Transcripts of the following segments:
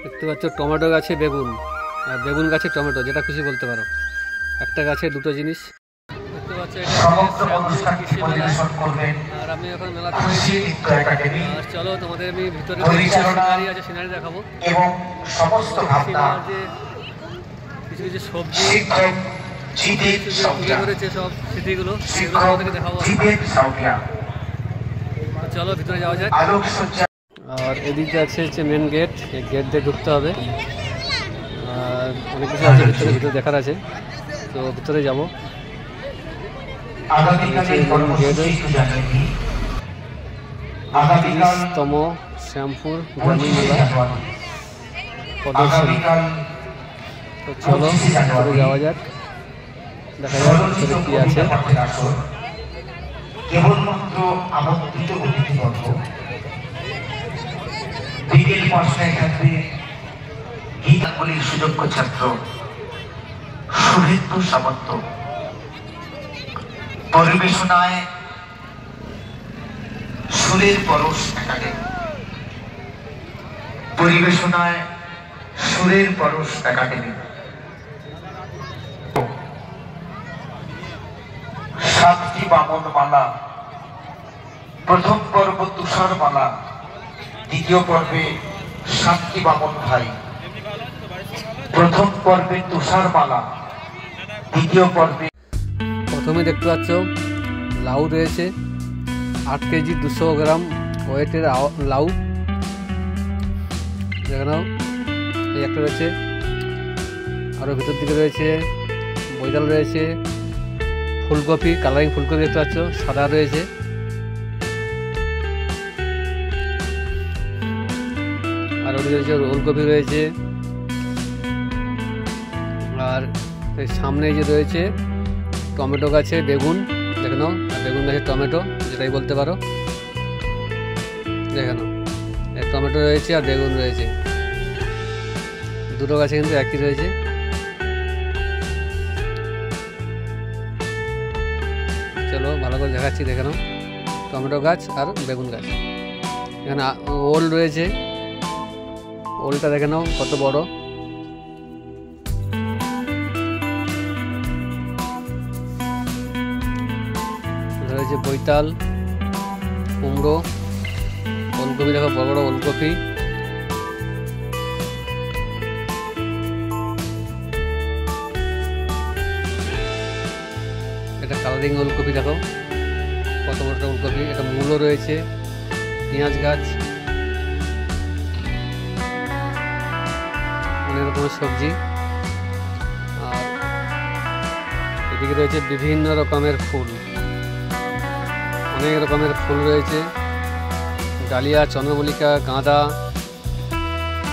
দেখতে পাচ্ছ টমেটো গাছে বেগুন, আর বেগুন গাছে টমেটো, যেটা খুশি বলতে পারো। একটা গাছে দুটো জিনিস দেখতে পাচ্ছ। আর আমি এখন মেলাতে রয়েছি। আর চলো তোমাদের আমি ভিতরে সিনারি আছে, সিনারি দেখাবো। যে কিছু কিছু সবজি তুলে ধরেছে, সব স্মৃতিগুলো তোমাদেরকে দেখাবো। চলো ভিতরে যাওয়া যায়। আর এদিকে আছে হচ্ছে মেন গেট, এই গেট দিয়ে ঢুকতে হবে। আর অনেক কিছু আছে ভিতরে দেখার আছে, তো ভিতরে যাবো। তম শ্যামপুর গ্রামীণ মেলা প্রদর্শনী। তো চলো ভিতরে যাওয়া যাক, দেখা যাক ভিতরে কি আছে। কেবলমাত্র আমন্ত্রিত অতিথিবর্গ। বিকেল ৫টায় থাকবে গীতাঞ্জলির সুযোগ্য ছাত্র শুভেন্দু সামন্ত। পরিবেশনায় সুরের পরশ একাডেমি, পরিবেশনায় সুরের পরশ একাডেমি। সাতটি বামন মালা, প্রথম পর্ব তুষার মালা, দ্বিতীয় পর্বে সাতটি বামন ভাই। প্রথম পর্বে তুষার মালা, দ্বিতীয় পর্বে প্রথমে দেখতে পাচ্ছ লাউ রয়েছে, 8 কেজি 200 গ্রাম ওয়েটের লাউ। দেখে নাও, এই একটা রয়েছে, আরও ভিতর দিকে রয়েছে বৈদাল রয়েছে, ফুলকপি, কালারিং ফুলকপি দেখতে পাচ্ছ, সাদা রয়েছে। আর ওদিকে রয়েছে ওলকপি রয়েছে। আর এই সামনে যে রয়েছে টমেটো গাছে বেগুন, দেখে নাও, বেগুন গাছে টমেটো, যেটাই বলতে পারো। দেখে নাও, টমেটো রয়েছে আর বেগুন রয়েছে, দুটো গাছে কিন্তু একই রয়েছে। চলো ভালো করে দেখাচ্ছি, দেখে নাও, টমেটো গাছ আর বেগুন গাছ। এখানে ওল রয়েছে, ওলটা দেখে নাও কত বড়। রয়েছে বৈতাল, কুমড়ো, ওলকপি, দেখো বড় বড় ওলকপি। এটা কালারিং ওলকপি, দেখো কত বড় ওলকপি। এটা মূলো রয়েছে, পেঁয়াজ গাছ, অনেক রকমের সবজি। আর এদিকে রয়েছে বিভিন্ন রকমের ফুল, অনেক রকমের ফুল রয়েছে, ডালিয়া, চন্দ্রমল্লিকা, গাঁদা,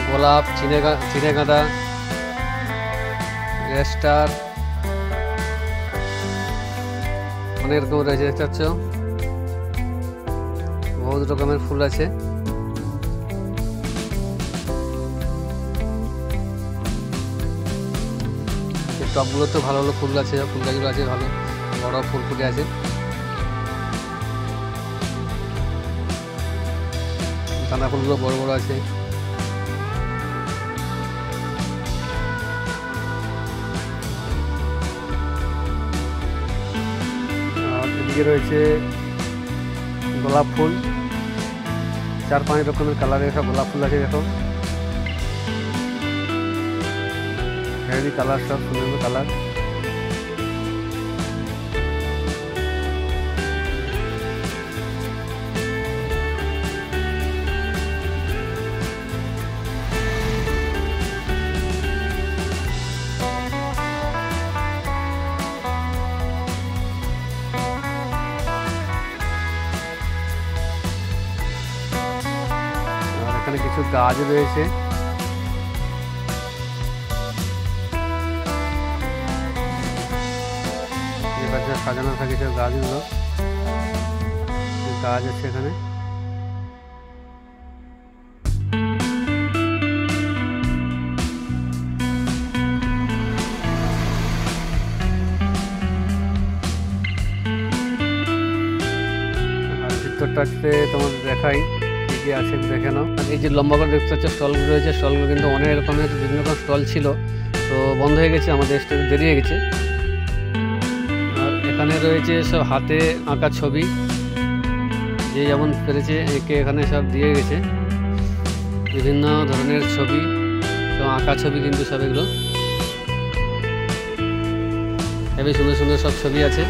গোলাপ, চিনে গাঁদা, স্টার, অনেক রকম রয়েছে। দেখতে পাচ্ছ বহুত রকমের ফুল আছে। টবগুলোতে ভালো ভালো ফুল আছে, ফুল গাছগুলো আছে ভালো বড় ফুল ফুটে আছে। গাঁদা ফুলগুলো বড় বড় আছে। আর এদিকে রয়েছে গোলাপ ফুল, 4-5 রকমের কালারের সব গোলাপ ফুল আছে। দেখো হেভি কালার, সব সুন্দর কালার। এখানে কিছু গাছ রয়েছে, সাজানো থাকে সব গাছগুলো, গাছ আছে এখানে। আর ভিতরটাতে তোমাদের দেখাই কি কি কি আছে দেখে নাও। এই যে লম্বা করে দেখতে পাচ্ছ স্টলগুলো রয়েছে, স্টলগুলো কিন্তু অনেক রকমের বিভিন্ন রকম স্টল ছিল, তো বন্ধ হয়ে গেছে, আমাদের স্টল দেরি হয়ে গেছে। আর এখানে রয়েছে সব হাতে আঁকা ছবি, যে যেমন পেরেছে একে এখানে সব দিয়ে গেছে, বিভিন্ন ধরনের ছবি, সব আঁকা ছবি কিন্তু সব এগুলো হেবি সুন্দর সুন্দর সব ছবি আছে,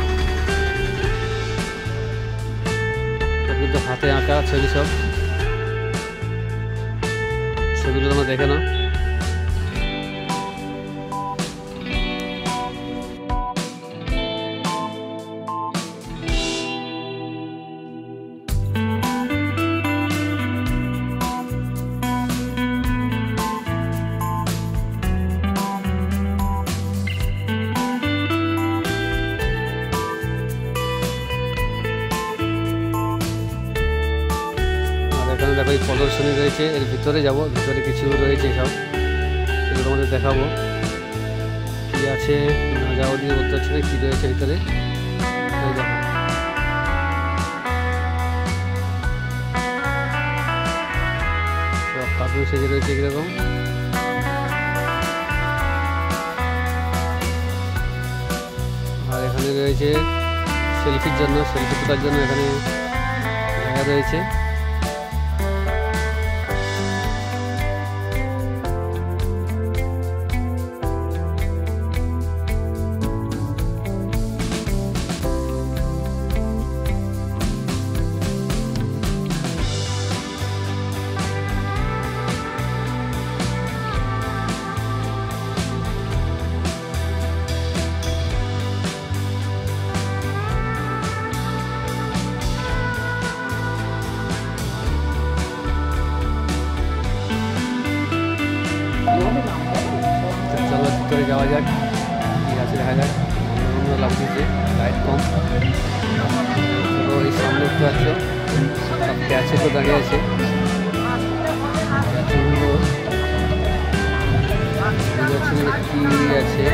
সব কিন্তু হাতে আঁকা ছবি, সব ছবিগুলো তোমরা দেখে নাও। দেখো এই প্রদর্শনী রয়েছে, এর ভিতরে যাব, ভিতরে কিছু রয়েছে সব, এগুলো তোমাদের দেখাবো কি আছে না যাওয়া দিয়ে বলতে পারছি না কি রয়েছে ভিতরে। সব কার্টুন সেজে রয়েছে কিরকম, আর এখানে রয়েছে সেলফির জন্য, সেলফি তোলার জন্য এখানে জায়গা রয়েছে। চলো ভিতরে যাওয়া যাক, কি আছে দেখা যাক। অন্য লাগতেছে, লাইট কম। তো এই সামনে একটু আছে সব ক্যাচে তো দাঁড়িয়ে আছে, কি আছে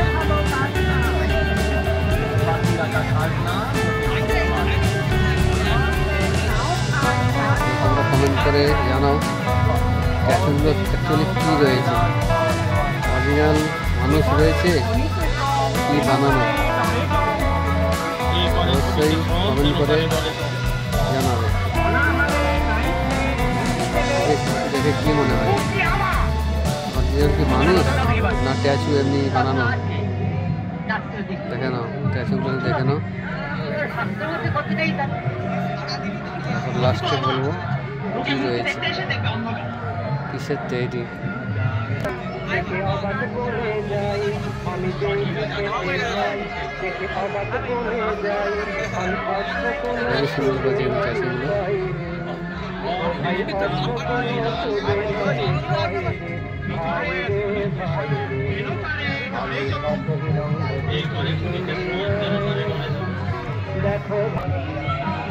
তোমরা কমেন্ট করে জানাও ক্যাচগুলো অ্যাকচুয়ালি কী রয়েছে, অরিজিনাল মানুষ রয়েছে কি বানানো, অবশ্যই কমেন্ট করে জানাবে। দেখে কি মনে হয় অরিজিনাল কি মানুষ না ট্যাচু এমনি বানানো? দেখে নাও ট্যাচুগুলো, দেখে নাও। এখন লাস্টে বলবো কি রয়েছে, কিসের তৈরি। সুন্দর করেছে ট্যাচুগুলো। দেখো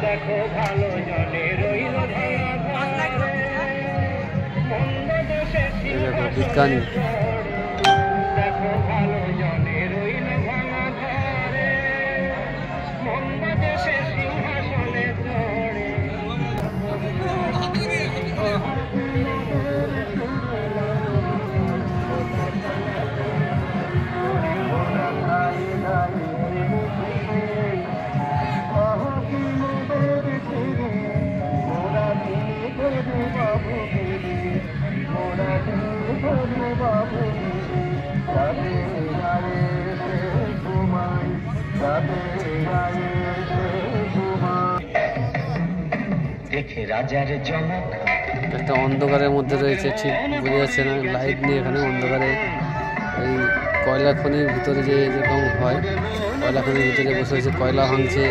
দেখো ভালো জনে রইল বিজ্ঞানী, দেখো ভালো জনে রইল ভাঙা ঘরে, মন্দ দেশে সিংহাসনে চড়ে। একটা অন্ধকারের মধ্যে রয়েছে, ঠিক বোঝা যাচ্ছে না, লাইট নেই এখানে, অন্ধকারে ওই কয়লা খনির ভিতরে যে যেরকম হয়, কয়লা খনির ভিতরে বসে রয়েছে, কয়লা ভাঙছে,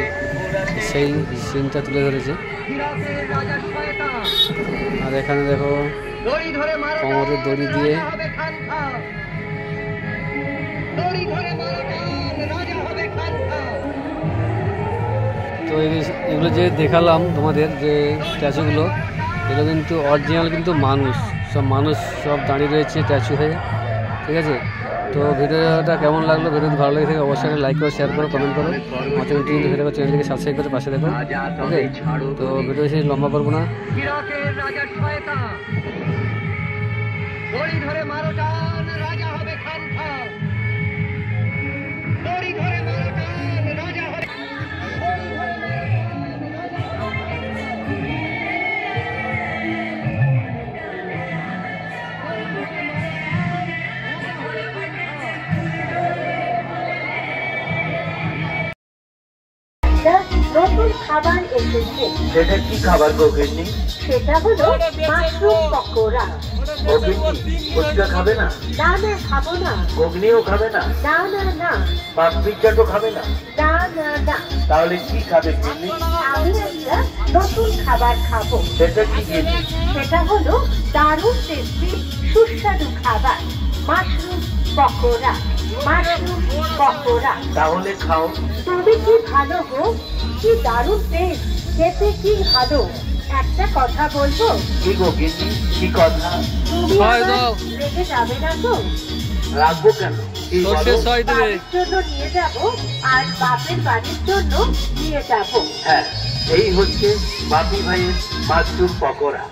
সেই সিনটা তুলে ধরেছে। আর এখানে দেখো কোমরে দড়ি দিয়ে তো এগুলো যে দেখালাম তোমাদের যে স্ট্যাচুগুলো, এগুলো কিন্তু অরিজিনাল কিন্তু মানুষ, সব মানুষ সব দাঁড়িয়ে রয়েছে স্ট্যাচু হয়ে, ঠিক আছে। তো ভিডিওটা কেমন লাগলো, ভিডিওটি ভালো লেগে থাকে অবশ্যই লাইক করো, শেয়ার করো, কমেন্ট করো। আমার চ্যানেলটিকে সাবস্ক্রাইব করে পাশে দেখো। ওকে, তো ভিডিও বেশি লম্বা করবো না। ইরাকের রাজা শয়তান দড়ি ধরে মারো টান, রাজা হবে খান খান। দড়ি ধরে মারো টান, রাজা হবে। নতুন খাবার এসেছে, সেটা কি খাবার গো গিন্নি? সেটা হলো মাশরুম পকোড়া। ও গিন্নি, ফুচকা খাবে না? না না, খাবো না। ঘুগনিও খাবে না? না না না, পাঁচ পিজ্জা তো খাবে না? না না না, তাহলে কি খাবে গিন্নি? আমি একটা নতুন খাবার খাবো। সেটা কি গিন্নি? সেটা হলো দারুণ টেস্টি সুস্বাদু খাবার, মাশরুম পকোড়া। মাশরুম পকোড়া। তাহলে খাও। তুমি কি ভালো গো, কি দারুণ টেস্ট, খেতে কি ভালো। একটা কথা বলবো? কি গো গিন্নি, কি কথা? তুমি হয় আবার দাও। রেগে যাবে না তো? রাখবো কেন? কি বলো? সর্ষের সয় দেবে। বাড়ির জন্য নিয়ে যাব, আর বাপের বাড়ির জন্য নিয়ে যাব। হ্যাঁ, এই হচ্ছে বাপি ভাইয়ের মাশরুম পকোড়া।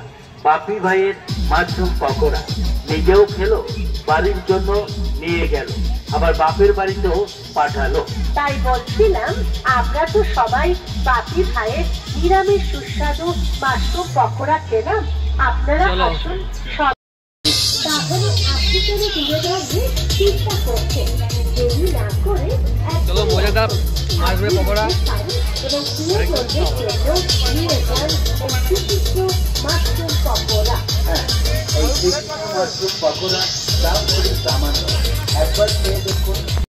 বাপি ভাইয়ের মাশরুম পকোড়া নিজেও খেলো, বাড়ির জন্য নিয়ে গেল, আবার বাপের বাড়িতেও পাঠালো। তাই বলছিলাম, আমরা তো সবাই বাপি ভাইয়ের নিরামিষ সুস্বাদু মাশরুম পকোড়া খেলাম, আপনারা চলো। আসুন সব। তাহলে আপনি করে দূরে যাবে চিন্তা করছেন, দেরি না করে চলো, মজাদার মাশরুম পকোড়া। এবং প্রিয়জনদের জন্য নিয়ে যান এই বিশিষ্ট মাশরুম পকোড়া। হ্যাঁ, এই মাশরুম পকোড়া দাম খুবই সামান্য, একবার খেয়ে দেখুন।